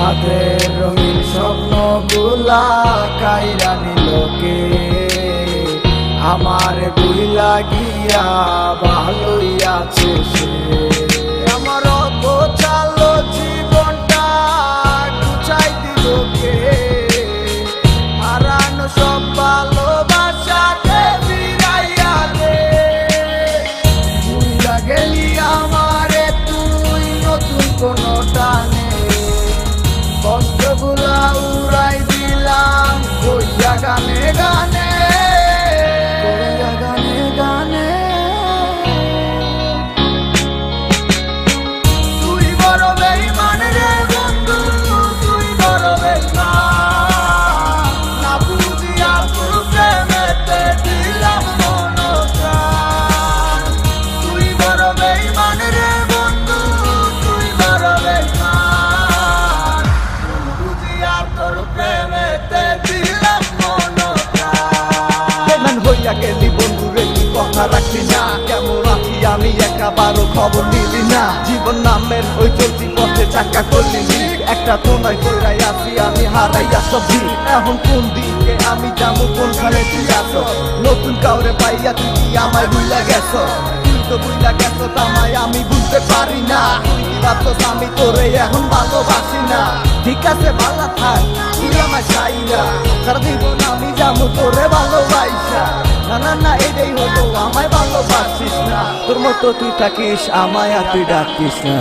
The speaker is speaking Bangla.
রাতের রঙিন স্বপ্নগুলা কাইরা নিল কে, আমার ভুইলা গিয়া ভালোই আছে সে। আমার অগোছালো জীবনটা গুছাই দিল কে, হারানো সব ভালোবাসাকে ফিরাইয়া দে। ভুইলা গেলি আমারে তুই নতুন কোনো টানে, কষ্টগুলা উড়াই দিলাম কইয়া গানে গানে, কইয়া গানে গানে। তুই বড় বেঈমান রে বন্ধু, তুই বড় বেঈমান, না বুঝিয়া তোর প্রেমেতে দিলাম মন প্রাণ। তুই বড় বেঈমান রে বন্ধু, তুই বড় বেঈমান, বুঝিয়া তোর প্রেমেতে দিলাম মন প্রাণ। বেঈমান হইয়া গেলি বন্ধু রে, তুই কথা রাখলি না, কেমন আছি আমি একাবারও খবর নিলি না। জীবন নামের ওই চলতি পথে চাকা করলি, একটা তোমায় কইরাই আছি আমি হারাইয়া সবজি। এখন কোন দিকে আমি যাবো, কোনখানে তুই আসো, নতুন কাউরে পাইয়া তুই কি আমায় ভুইলা গেছো? তুই তো ভুইলা গেছো তামায় আমি বুঝতে পারি না, তুই কি ভাবছস আমি তোরে এখন ভালোবাসি না? ঠিক আছে ভালো থাক, তুই আমায় চাই না, সারা জীবন আমি যাবো তোরে ভালোবাসা। না না না এটাই হলো আমায় ভালোবাসিস না, তোর মতো তুই থাকিস আমায় আর তুই ডাকিস না।